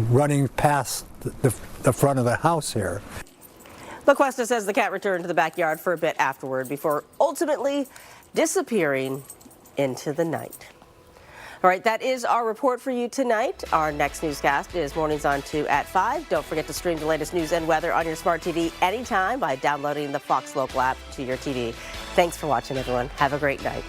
running past the front of the house here. LaQuesta says the cat returned to the backyard for a bit afterward before ultimately disappearing into the night. All right, that is our report for you tonight. Our next newscast is Mornings on 2 at 5. Don't forget to stream the latest news and weather on your smart TV anytime by downloading the Fox Local app to your TV. Thanks for watching, everyone. Have a great night.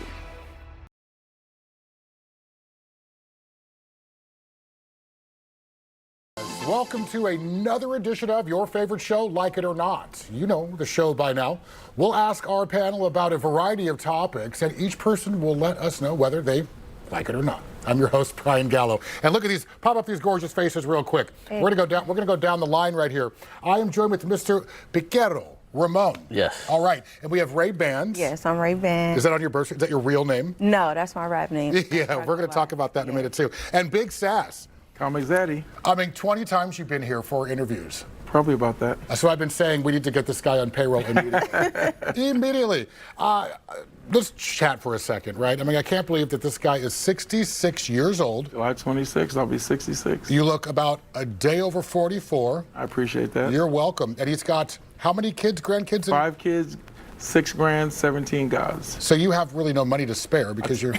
Welcome to another edition of your favorite show, Like It or Not. You know the show by now. We'll ask our panel about a variety of topics, and each person will let us know whether they like it or not. I'm your host, Brian Gallo. And look at these, pop up these gorgeous faces real quick. Hey. We're gonna go down the line right here. I am joined with Mr. Piquero Ramon. Yes. All right, and we have Ray Bans. Yes, I'm Ray Bans. Is that on your birth? Is that your real name? No, that's my rap name. Yeah, we're gonna talk about that in a minute too. And Big Sass. Comic Zaddy. I mean, 20 times you've been here for interviews. Probably about that. So I've been saying we need to get this guy on payroll immediately. Immediately. Let's chat for a second, right? I mean, I can't believe that this guy is 66 years old. July 26th, I'll be 66. You look about a day over 44. I appreciate that. You're welcome. And he's got how many kids, grandkids? 5 kids, 6 grand, 17 gods. So you have really no money to spare because you're...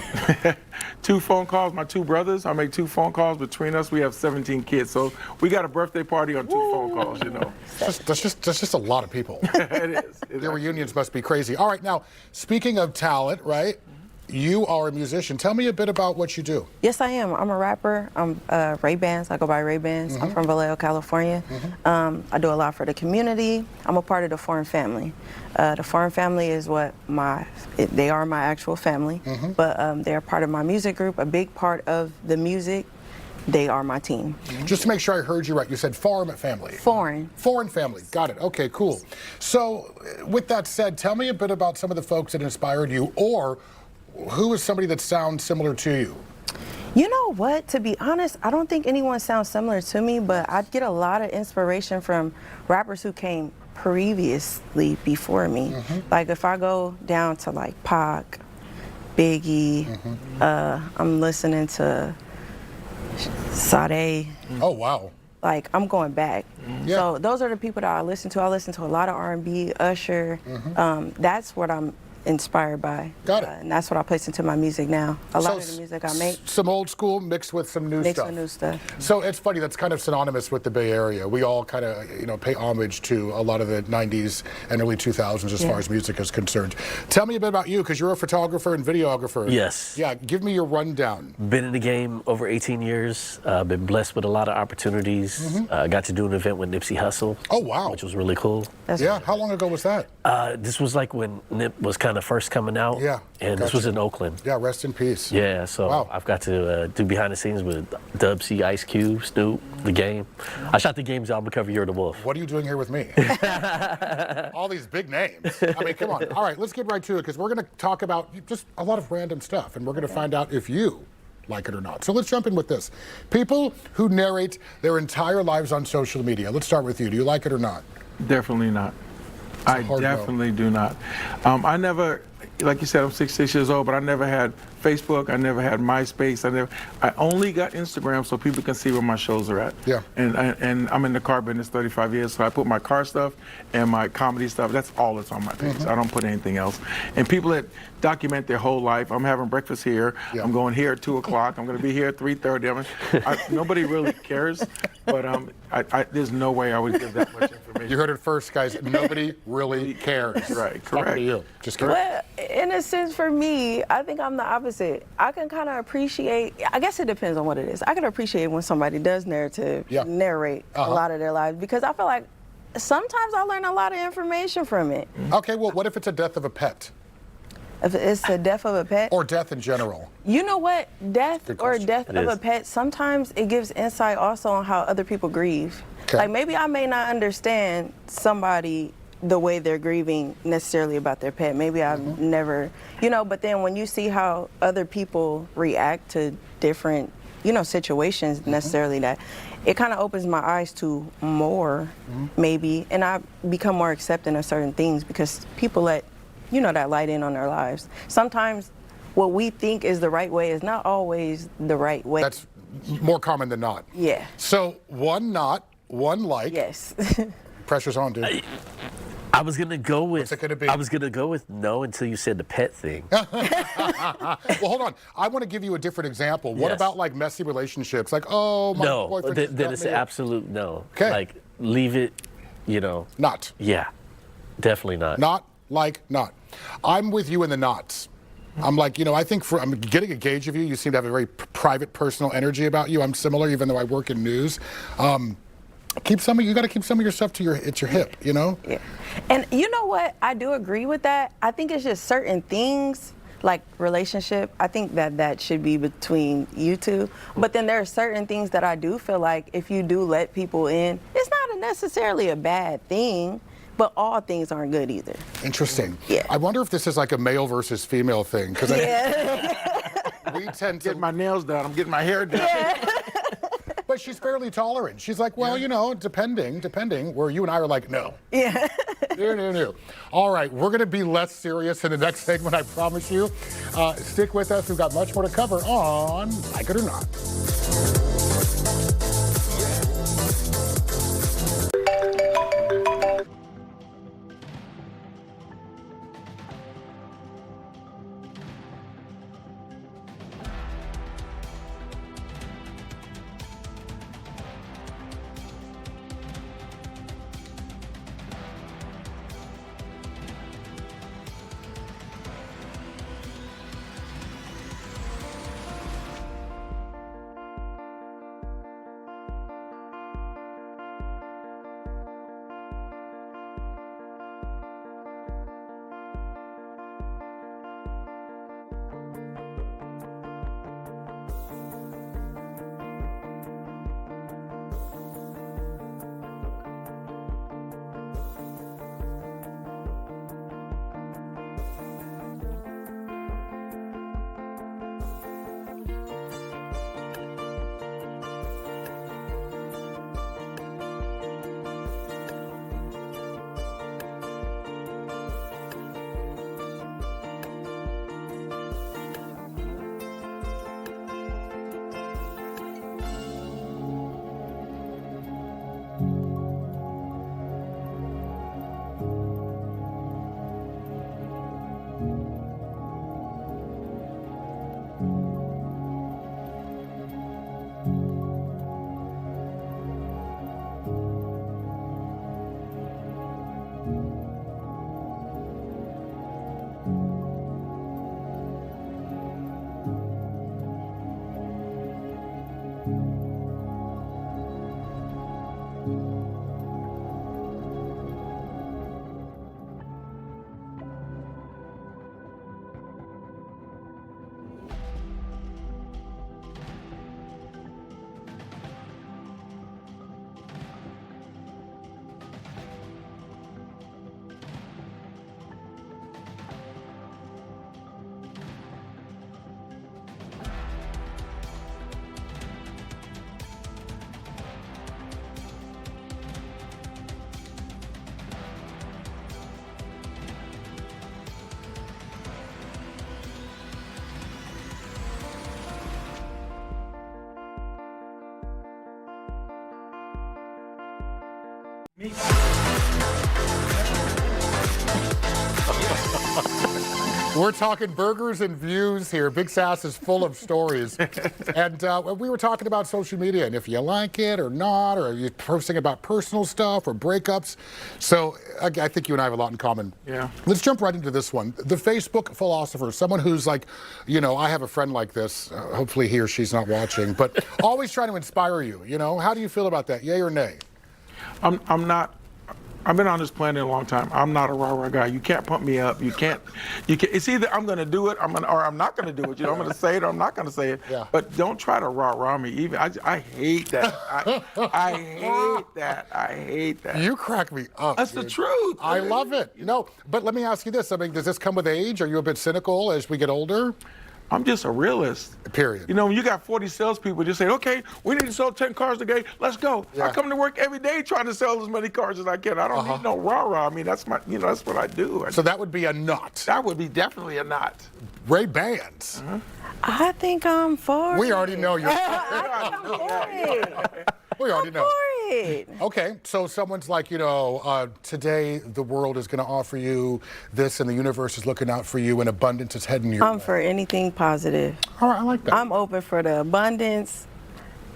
2 phone calls, my 2 brothers. I make 2 phone calls. Between us, we have 17 kids. So we got a birthday party on 2 phone calls, you know. That's just a lot of people. It is. Their reunions must be crazy. All right, now, speaking of talent, right? You are a musician. Tell me a bit about what you do. Yes, I am. I'm a rapper. I'm Ray Bans. I go by Ray Bans. I'm from Vallejo, California. I do a lot for the community. I'm a part of the Foreign Family. The Foreign Family is what they are my actual family, but they're part of my music group, a big part of the music. They are my team. Just to make sure I heard you right, you said Foreign Family. Foreign. Foreign Family. Got it. Okay, cool. So with that said, tell me a bit about some of the folks that inspired you, or who is somebody that sounds similar to you? You know what? To be honest, I don't think anyone sounds similar to me, but I get a lot of inspiration from rappers who came previously before me. Like if I go down to like Pac, Biggie, I'm listening to Sade. Oh, wow. Like I'm going back. So those are the people that I listen to. I listen to a lot of R&B, Usher. That's what I'm inspired by. Got it. And that's what I place into my music now. A lot of the music I make. Some old school mixed with some new stuff. Mixed with new stuff. So it's funny, that's kind of synonymous with the Bay Area. We all kind of, pay homage to a lot of the 90s and early 2000s as far as music is concerned. Tell me a bit about you, because you're a photographer and videographer. Yes. Yeah, give me your rundown. Been in the game over 18 years. Been blessed with a lot of opportunities. Got to do an event with Nipsey Hussle. Oh, wow. Which was really cool. How long ago was that? This was like when Nip was kind of first coming out. Yeah. And this was in Oakland. Yeah, rest in peace. Yeah, so I've got to do behind the scenes with Dub C, Ice Cube, Snoop, The Game. I shot The Game's album cover, You're the Wolf. What are you doing here with me? All these big names. I mean, come on. All right, let's get right to it, because we're going to talk about just a lot of random stuff, and we're going to find out if you like it or not. So let's jump in with this. People who narrate their entire lives on social media. Let's start with you. Do you like it or not? Definitely not. I definitely do not. I never, like you said, I'm 66 years old, but I never had Facebook. I never had MySpace. I only got Instagram so people can see where my shows are at. Yeah. And I'm in the car business 35 years, so I put my car stuff and my comedy stuff. That's all that's on my page. I don't put anything else. And people that document their whole life. I'm having breakfast here. I'm going here at 2 o'clock. I'm going to be here at 3:30. Nobody really cares, but there's no way I would give that much information. You heard it first, guys. Nobody really cares. Right, correct. Talking to you. Just kidding. Well, in a sense, for me, I think I'm the opposite. I can kind of appreciate, I guess it depends on what it is. I can appreciate when somebody does narrate a lot of their lives, because I feel like sometimes I learn a lot of information from it. Okay, well, what if it's a death of a pet? If it's the death of a pet? Or death in general? You know what? Death of a pet, sometimes it gives insight also on how other people grieve. Okay. Like maybe I may not understand somebody the way they're grieving necessarily about their pet. Maybe I've never, but then when you see how other people react to different, situations necessarily, that it kind of opens my eyes to more, maybe, and I become more accepting of certain things because people let, that light in on their lives. Sometimes what we think is the right way is not always the right way. more common than not. Yeah. So one not, one like. Yes. Pressure's on, dude. I was gonna go with. What's it gonna be? I was gonna go with no until you said the pet thing. Well, hold on. I want to give you a different example. What Yes. about like messy relationships? Like, oh, my No, boyfriend just then got it's me an a-" absolute no. 'Kay. Like leave it. You know. Not. Yeah, definitely not. Not like not. I'm with you in the knots. I'm like, I think I'm getting a gauge of you. You seem to have a very private, personal energy about you. I'm similar, even though I work in news. You got to keep some of your stuff to your hip, Yeah. And you know what? I do agree with that. I think it's just certain things like relationship. I think that should be between you two. But then there are certain things that I do feel like if you do let people in, it's not necessarily a bad thing, but all things aren't good either. Interesting. Yeah. I wonder if this is like a male versus female thing. Because we tend to. Getting my nails done. I'm getting my hair done. But she's fairly tolerant. She's like, well, depending, where you and I are like, no. Yeah. No. All right, we're going to be less serious in the next segment, I promise you. Stick with us. We've got much more to cover on Like It or Not. We're talking burgers and views here. Big Sass is full of stories. And we were talking about social media and if you like it or not, or you're posting about personal stuff or breakups. So I think you and I have a lot in common. Yeah. Let's jump right into this one. The Facebook philosopher, someone who's like, I have a friend like this. Hopefully he or she's not watching, but always trying to inspire you. How do you feel about that? Yay or nay? I'm not. I've been on this planet a long time. I'm not a rah-rah guy. You can't pump me up. You can't. It's either I'm going to do it, or I'm not going to do it. I'm going to say it, or I'm not going to say it. Yeah. But don't try to rah-rah me. Even I hate that. I hate that. I hate that. You crack me up. That's dude. the truth. I love it. No, but let me ask you this. Does this come with age? Are you a bit cynical as we get older? I'm just a realist. Period. You know, when you got 40 salespeople just saying, okay, we need to sell 10 cars today, let's go. Yeah. I come to work every day trying to sell as many cars as I can. I don't need no rah-rah. I mean, that's that's what I do. So that would be a not. That would be definitely a not. Ray-Bans. I think I'm for We it. already know you're. I'm for it. We already I'm know. for it. Okay, so someone's like, today the world is going to offer you this and the universe is looking out for you and abundance is heading your I'm way. for anything positive. All right, I like that. I'm open for the abundance.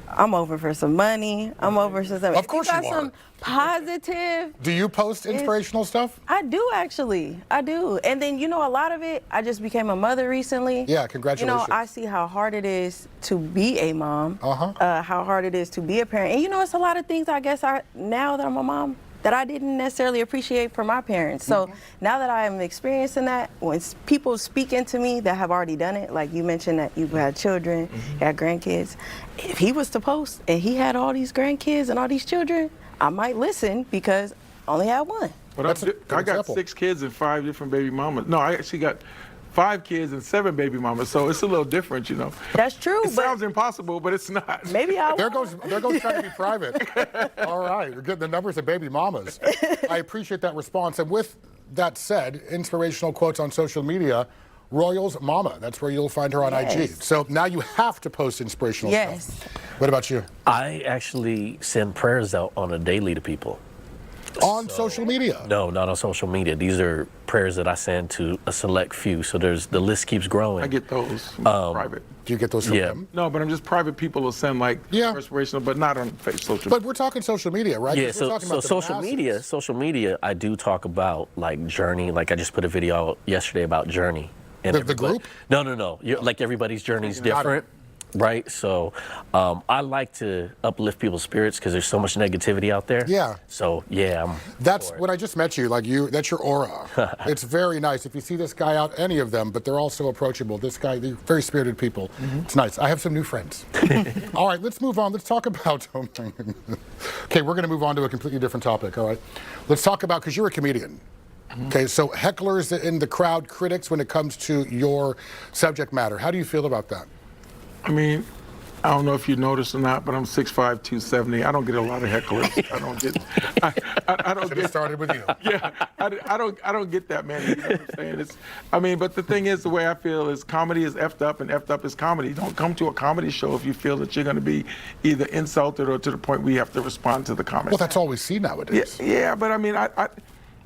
I'm open for some money. I'm open for some. Of course if you got you are. some positive. Do you post inspirational stuff? I do actually. I do. And then a lot of it. I just became a mother recently. Yeah, congratulations. I see how hard it is to be a mom. Uh-huh. How hard it is to be a parent. And it's a lot of things. I guess now that I'm a mom, that I didn't necessarily appreciate from my parents. So now that I am experiencing that, when people speak into me that have already done it, like you mentioned that you've had children, had grandkids, if he was to post and he had all these grandkids and all these children, I might listen because I only had one. But That's a good I got example. 6 kids and 5 different baby mamas. No, I actually got 5 kids and 7 baby mamas, so it's a little different, That's true, It but sounds impossible, but it's not. maybe I There won't. goes trying to be private. All right, we're getting the numbers of baby mamas. I appreciate that response. And with that said, inspirational quotes on social media, Royals Mama. That's where you'll find her on IG. Yes. So now you have to post inspirational Yes. stuff. What about you? I actually send prayers out on a daily to people. On social media? No, not on social media. These are prayers that I send to a select few. So the list keeps growing. I get those private. Do you get those from Yeah. them? No, but I'm just private people will send Yeah. inspirational, but not on social. But we're talking social media, right? Yeah, 'Cause we're so talking about the social masses. media, I do talk about like Journey. Like I just put a video out yesterday about Journey. And The everybody- group? No. Like everybody's journey is Got it. different, right? So I like to uplift people's spirits because there's so much negativity out there. Yeah. So yeah, That's for it. when I just met you, that's your aura. It's very nice. If you see this guy out, any of them, but they're all so approachable. This guy, they're very spirited people. It's nice. I have some new friends. All right, let's move on. Let's talk about, okay, we're going to move on to a completely different topic, all right? Let's talk about, because you're a comedian. Okay, so hecklers in the crowd, critics when it comes to your subject matter. How do you feel about that? I mean, I don't know if you noticed or not, but I'm 6'5", 270. I don't get a lot of hecklers. I don't get. I don't Should have get. started with you. Yeah, I don't get that many. You know what I'm saying? But the thing is, the way I feel is comedy is effed up, and effed up is comedy. Don't come to a comedy show if you feel that you're going to be either insulted or to the point where you have to respond to the comment. Well, that's all we see nowadays. Yeah, but I mean,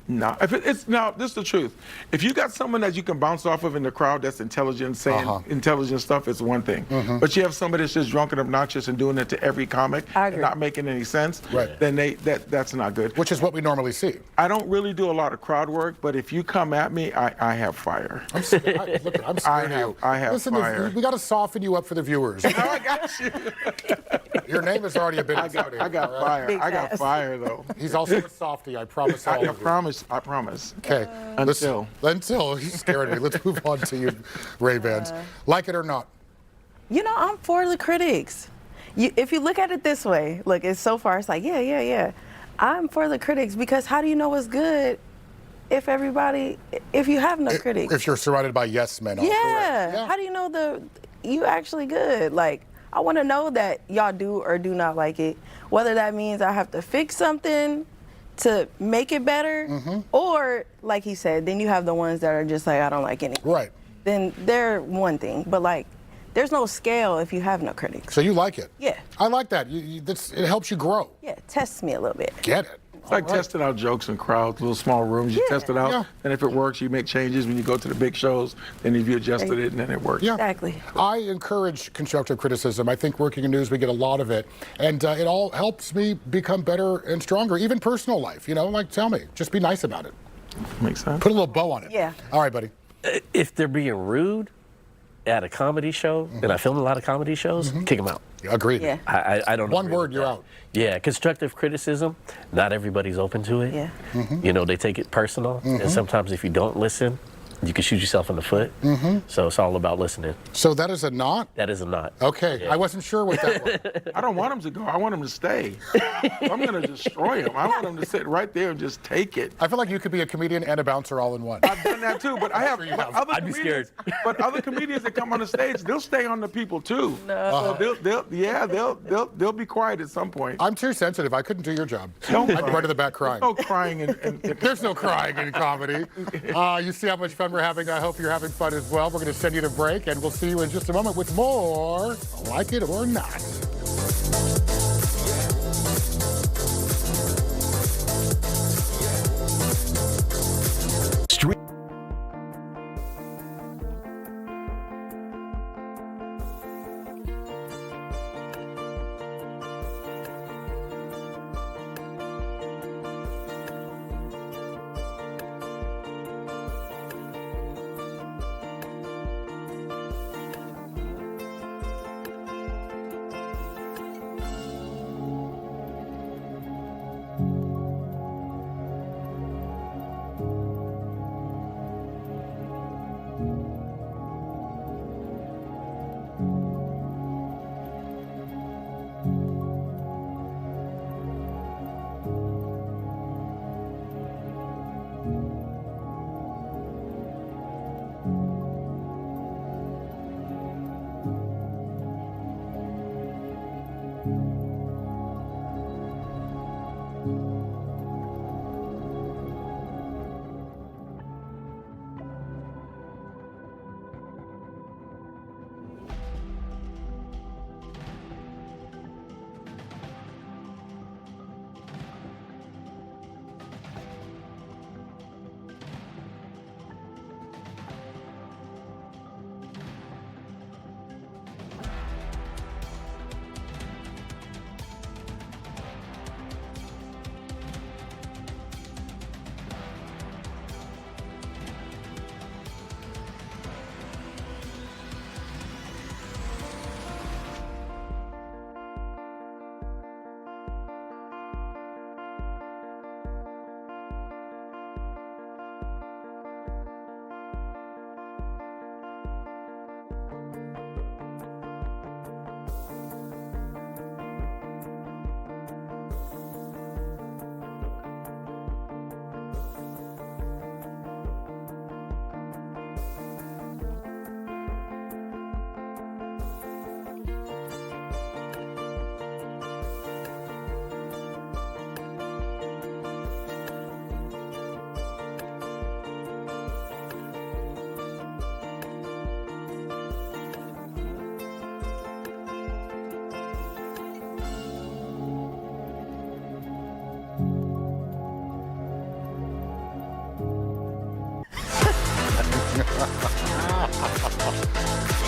no. If it's now, this is the truth. If you got someone that you can bounce off of in the crowd that's intelligent, saying intelligent stuff, it's one thing. But you have somebody that's just drunk and obnoxious and doing it to every comic I and agree. not making any sense. Right. Then that's not good. Which is what we normally see. I don't really do a lot of crowd work, but if you come at me, I have fire. I'm scared of you. I have Listen, fire. we got to soften you up for the viewers. I got you. Your name is already a bit I got intimidating. fire. Big I got ass. fire though. He's also a softie, I promise all I of you. promise. I promise. Okay. Until. Until he's scared of me. Let's move on to you, Ray-Bans. Like it or not. I'm for the critics. If you look at it this way, look, it's so far, it's like, yeah. I'm for the critics because how do you know what's good if you have no critics? If you're surrounded by yes men. all correct. Yeah. How do you know you actually good? Like, I want to know that y'all do or do not like it. Whether that means I have to fix something to make it better, or like he said, then you have the ones that are just like, I don't like any. Right. Then they're one thing, but like, there's no scale if you have no critics. So you like it? Yeah. I like that. it helps you grow. Yeah, test me a little bit. Get it. It's like All right. testing out jokes in crowds, little small rooms. You Yeah. test it out, Yeah. and if it works, you make changes. When you go to the big shows, then if you adjusted it, and then it works. Yeah. Exactly. I encourage constructive criticism. I think working in news, we get a lot of it. And it all helps me become better and stronger, even personal life. Like, tell me, just be nice about it. Makes sense. Put a little bow on it. Yeah. All right, buddy. If they're being rude at a comedy show, and I film a lot of comedy shows, kick them out. Agreed. Yeah. I don't One agree word, with you're that. out. Yeah, constructive criticism, not everybody's open to it. Yeah. They take it personal, and sometimes if you don't listen, you can shoot yourself in the foot. So it's all about listening. So that is a not? That is a not. Okay, Yeah. I wasn't sure what that was. I don't want him to go. I want him to stay. I'm going to destroy him. I want him to sit right there and just take it. I feel like you could be a comedian and a bouncer all in one. I've done that too, but I have. you have. Other I'd be comedians, scared. But other comedians that come on the stage, they'll stay on the people too. No. So they'll be quiet at some point. I'm too sensitive. I couldn't do your job. Don't I'd cry. run to the back crying. No crying and There's no crying in comedy. You see how much fun we're having. I hope you're having fun as well. We're going to send you to break, and we'll see you in just a moment with more Like It or Not.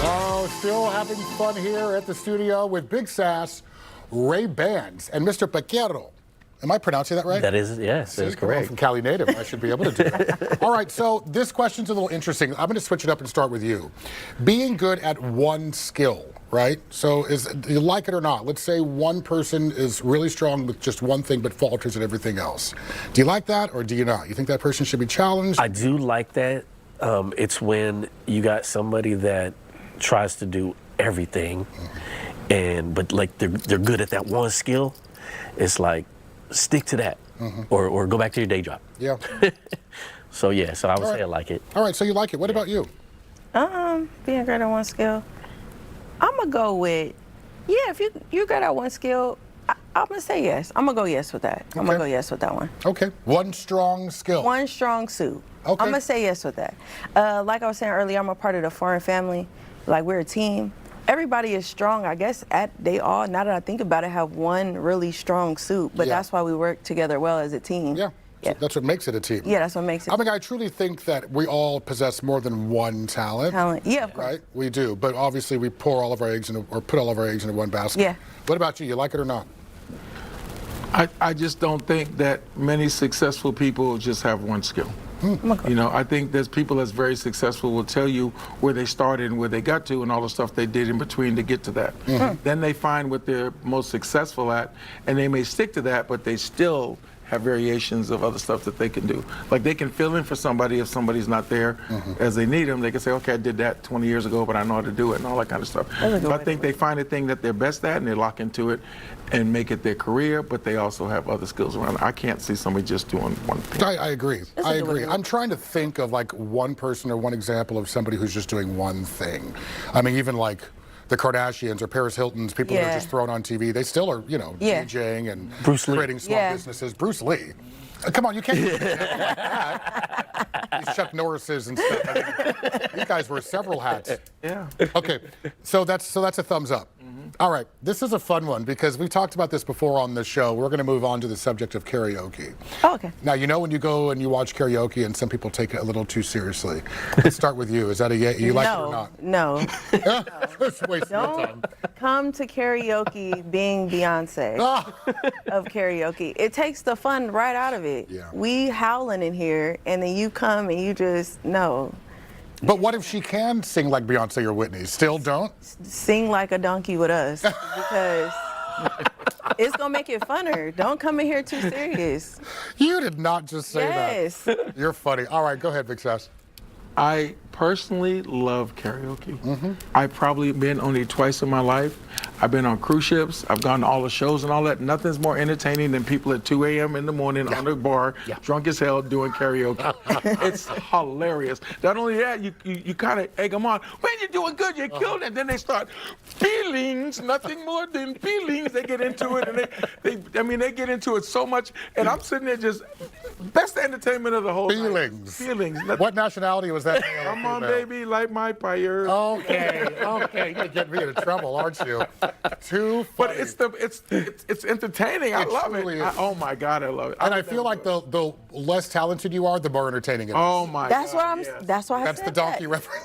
Oh, still having fun here at the studio with Big Sass, Ray Bans, and Mr. Paquero. Am I pronouncing that right? That is, yes, that is See, I'm correct. from Cali native. I should be able to do it. All right, so this question's a little interesting. I'm going to switch it up and start with you. Being good at one skill, right? So do you like it or not? Let's say one person is really strong with just one thing but falters at everything else. Do you like that or do you not? You think that person should be challenged? I do like that. It's when you got somebody that tries to do everything, but like they're good at that one skill. It's like, stick to that, or go back to your day job. Yeah. So yeah, so I would right. say I like it. All right, so you like it. What about you? Being good at one skill, I'm gonna go with, yeah, if you're good at one skill, I'm gonna say yes. I'm gonna go yes with that. I'm gonna go yes with that one. Okay. One strong skill. One strong suit. Okay. I'm gonna say yes with that. Like I was saying earlier, I'm a part of the foreign family. Like, we're a team. Everybody is strong, I guess. They all, now that I think about it, have one really strong suit. But Yeah. that's why we work together well as a team. Yeah. Yeah. That's what makes it a team. Yeah, that's what makes it. I mean, I truly think that we all possess more than one talent. Talent. Yeah, of course. Right? We do. But obviously, we pour all of our eggs or put all of our eggs into one basket. Yeah. What about you? You like it or not? I just don't think that many successful people just have one skill. You know, I think there's people that's very successful will tell you where they started and where they got to and all the stuff they did in between to get to that. Then they find what they're most successful at, and they may stick to that, but they still have variations of other stuff that they can do. Like they can fill in for somebody if somebody's not there as they need them. They can say, okay, I did that 20 years ago, but I know how to do it and all that kind of stuff. So I think they find a thing that they're best at and they lock into it and make it their career, but they also have other skills around it. I can't see somebody just doing one thing. I agree. I agree. I'm trying to think of like one person or one example of somebody who's just doing one thing. I mean, even like the Kardashians or Paris Hilton's, people that are just thrown on TV, they still are, you know, DJing and Bruce Lee. creating small businesses. Bruce Lee. Come on, you can't use an example like that. These Chuck Norris's and stuff. I mean, these guys wear several hats. Yeah. Okay, so that's a thumbs up. All right, this is a fun one because we talked about this before on the show. We're going to move on to the subject of karaoke. Oh, okay. Now, you know when you go and you watch karaoke and some people take it a little too seriously. Let's start with you. Is that a you like it or not? No. Just wasting your time. Don't come to karaoke being Beyonce of karaoke. It takes the fun right out of it. Yeah. We howling in here, and then you come and you just, no. But what if she can sing like Beyonce or Whitney? Still don't? Sing like a donkey with us because it's going to make it funner. Don't come in here too serious. You did not just say Yes. that. You're funny. All right, go ahead, Big Sass. I personally love karaoke. I've probably been on it twice in my life. I've been on cruise ships. I've gone to all the shows and all that. Nothing's more entertaining than people at 2 a.m. in the morning on the bar, drunk as hell, doing karaoke. It's hilarious. Not only that, you kind of egg them on. Man, you're doing good. You killed it. Then they start feelings, nothing more than feelings. They get into it, and they get into it so much. And I'm sitting there just best entertainment of the whole night. Feelings. What nationality was that? Come on, baby, light my fire. Okay. You're gonna get me into trouble, aren't you? Too funny. But it's entertaining. I love it. truly is. Oh my God, I love it. And I feel like the less talented you are, the more entertaining it is. Oh my That's God. what I'm. yes. That's why I That's said the donkey that. reference.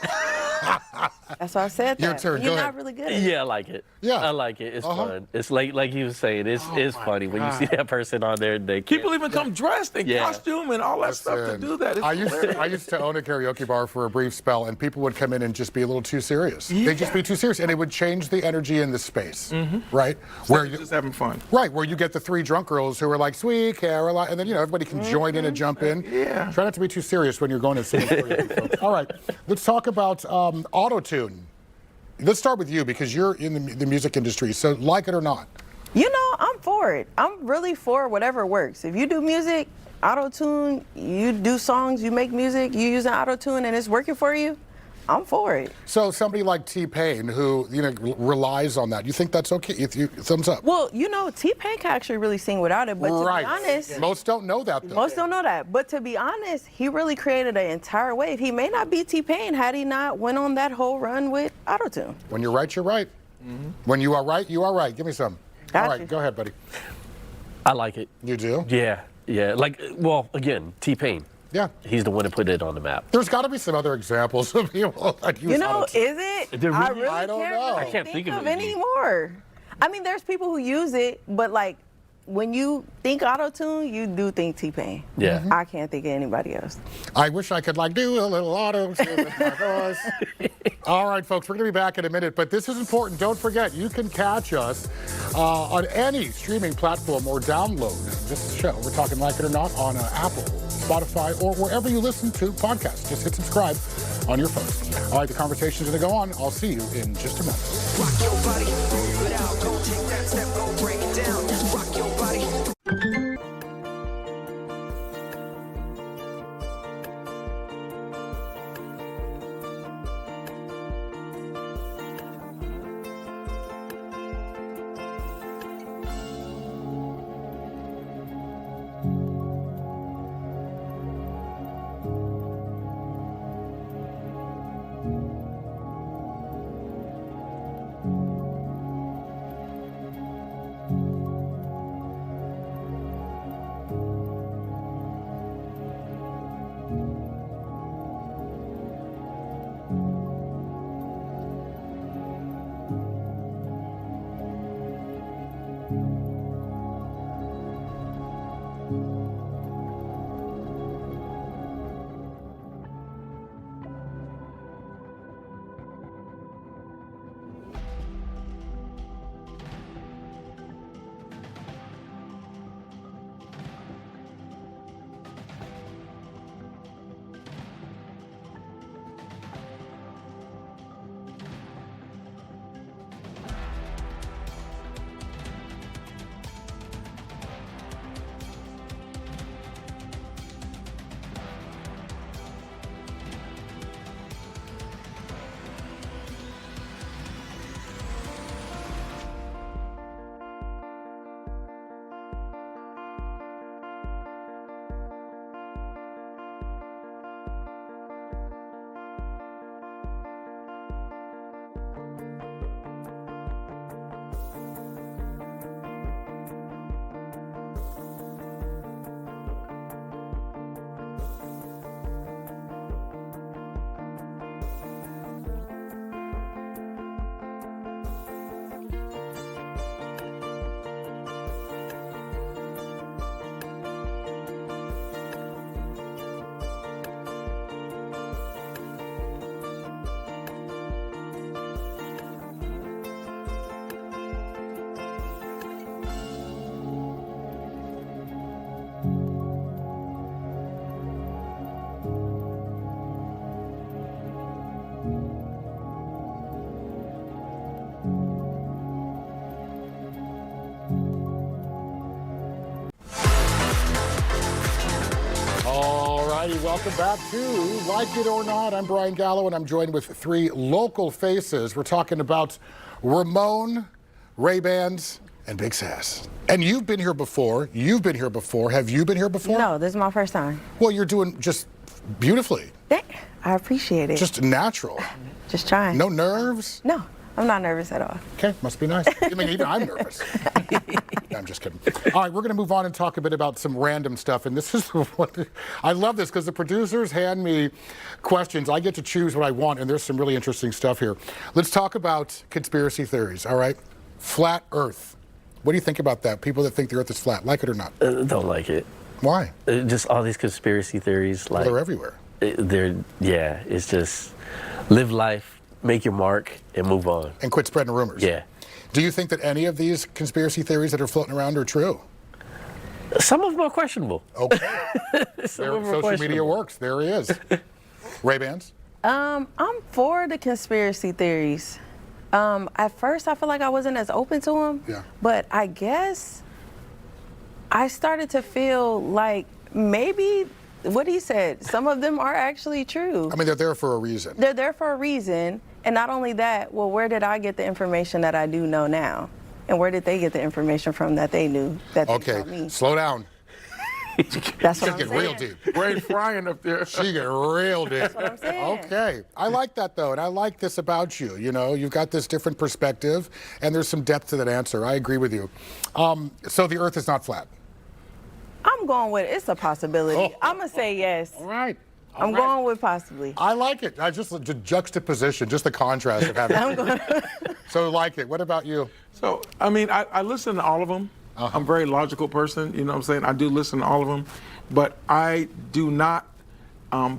That's why I said Your that. turn, You're go not ahead. really good at it. Yeah, I like it. Yeah. I like it. It's fun. It's like he was saying. It's my funny when you see God. that person on there. They can't. People even come dressed in Yeah. costume and all that stuff to Listen, do that. It's I hilarious. used to own a karaoke bar for a brief spell, and people would come in and just be a little too serious. They'd just be too serious, and it would change the energy in the space, right? Where you just having fun. Right, where you get the three drunk girls who are like, "Sweet Caroline," and then everybody can join in and jump in. Yeah. Try not to be too serious when you're going to sing karaoke, folks. All right, let's talk about auto-tune. Let's start with you because you're in the music industry. So, like it or not, You know, I'm for it. I'm really for whatever works. If you do music, auto-tune, you do songs, you make music, you use an auto-tune and it's working for you, I'm for it. so somebody like T-Pain who relies on that, you think that's okay? If you thumbs up. Well, T-Pain can actually really sing without it, but Right. to be honest, Most don't know that though. most don't know that. But to be honest, he really created an entire wave. He may not be T-Pain had he not went on that whole run with auto-tune. When you're right, you're right. When you are right, you are right. Give me some. Got All right, you. go ahead, buddy. I like it. You do? Yeah. Like, well, again, T-Pain. Yeah. He's the one that put it on the map. There's got to be some other examples of people that use You know, auto-tune. is it? There I really- really I don't can't know. really I can't think of it. anymore. I mean, there's people who use it, but like when you think auto-tune, you do think T-Pain. Yeah. I can't think of anybody else. I wish I could do a little auto-tune with my voice. All right, folks, we're going to be back in a minute, but this is important. Don't forget, you can catch us on any streaming platform or download this show. We're talking Like It or Not on Apple, Spotify, or wherever you listen to podcasts. Just hit subscribe on your phone. All right, the conversation's going to go on. I'll see you in just a minute. Rock your body, move it out, go take that step, go break it down. Rock your body. welcome back to Like It or Not. I'm Brian Gallo, and I'm joined with three local faces. We're talking about Ramon, Ray-Bans, and Big Sass. And you've been here before. You've been here before. Have you been here before? No, this is my first time. Well, you're doing just beautifully. I appreciate it. Just natural. Just trying. No nerves? No, I'm not nervous at all. Okay, must be nice. I mean, even I'm nervous. No, I'm just kidding. All right, we're going to move on and talk a bit about some random stuff. And this is what I love this because the producers hand me questions. I get to choose what I want, and there's some really interesting stuff here. Let's talk about conspiracy theories, all right? Flat Earth. What do you think about that? People that think the Earth is flat, like it or not? Don't like it. Why? Just all these conspiracy theories. Like Well, they're everywhere. it's just live life, make your mark, and move on. And quit spreading rumors. Yeah. Do you think that any of these conspiracy theories that are floating around are true? Some of them are questionable. Okay. Some There, of them are social media questionable. works. There he is. Ray-Bans? I'm for the conspiracy theories. At first, I feel like I wasn't as open to them. Yeah. But I guess I started to feel like maybe what he said, some of them are actually true. I mean, they're there for a reason. They're there for a reason. And not only that, well, where did I get the information that I do know now? And where did they get the information from that they knew that they taught me? Okay, slow down. That's what She's I'm getting saying. real deep. Brain frying up there. She get real deep. That's what I'm saying. Okay, I like that though, and I like this about you. You know, you've got this different perspective, and there's some depth to that answer. I agree with you. So the Earth is not flat. I'm going with it's a possibility. Oh. I'm going to say yes. All right. I'm going with possibly. I like it. I just the juxtaposition, just the contrast of having. I'm going So like it. What about you? So, I mean, I listen to all of them. I'm a very logical person, you know what I'm saying? I do listen to all of them, but I do not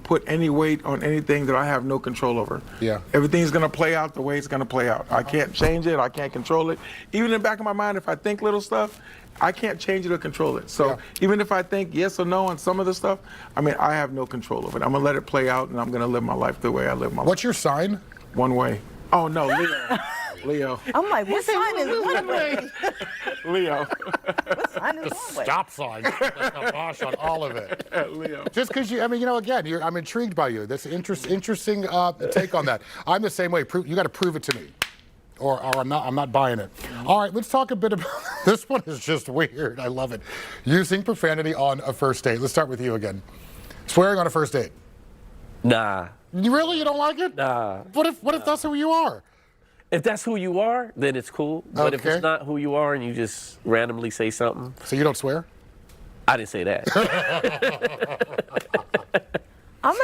put any weight on anything that I have no control over. Yeah. Everything's going to play out the way it's going to play out. I can't change it. I can't control it. Even in the back of my mind, if I think little stuff, I can't change it or control it. So Yeah. even if I think yes or no on some of the stuff, I mean, I have no control over it. I'm going to let it play out, and I'm going to live my life the way I live my life. What's your sign? One way. Oh, no, Leo. Leo. I'm like, what sign is one way? Leo. What sign is one way? Stop sign. Gosh, on all of it. Leo. Just because you, I mean, you know, again, I'm intrigued by you. That's interesting take on that. I'm the same way. You got to prove it to me, or I'm not buying it. All right, let's talk a bit about this one. Is just weird. I love it. Using profanity on a first date. Let's start with you again. Swearing on a first date. Nah. You really? You don't like it? Nah. What if that's who you are? If that's who you are, then it's cool. But if Okay. it's not who you are and you just randomly say something, So you don't swear? I didn't say that. I'm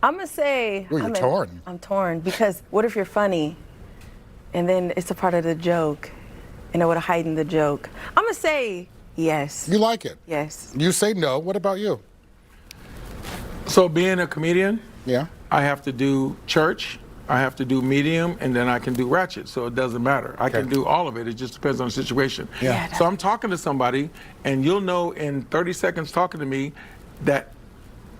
gonna say. Ooh, you're torn. I'm torn because what if you're funny, and then it's a part of the joke, and it would have heightened the joke. I'm gonna say yes. You like it? Yes. You say no. What about you? So being a comedian, Yeah. I have to do church, I have to do medium, and then I can do ratchet. So it doesn't matter. I can Okay. do all of it. It just depends on the situation. Yeah. So I'm talking to somebody, and you'll know in 30 seconds talking to me that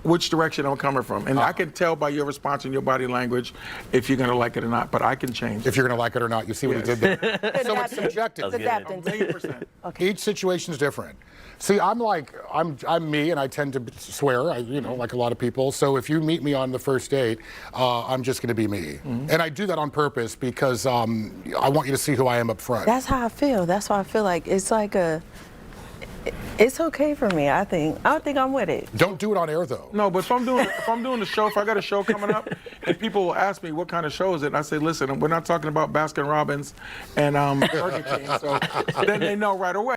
which direction I'm coming from. And I can tell by your response and your body language if you're going to like it or not, but I can change. If you're going to like it or not, you see what he did there. So it's subjective. It's adapting. 100%. Each situation is different. See, I'm me, and I tend to swear, like a lot of people. So if you meet me on the first date, I'm just going to be me, and I do that on purpose because I want you to see who I am up front. That's how I feel. That's why I feel like it's like it's okay for me. I think I'm with it. Don't do it on air though. No, but if I'm doing the show, if I got a show coming up, and people will ask me what kind of show is it, and I say, listen, we're not talking about Baskin Robbins and Burger King, so then they know right away.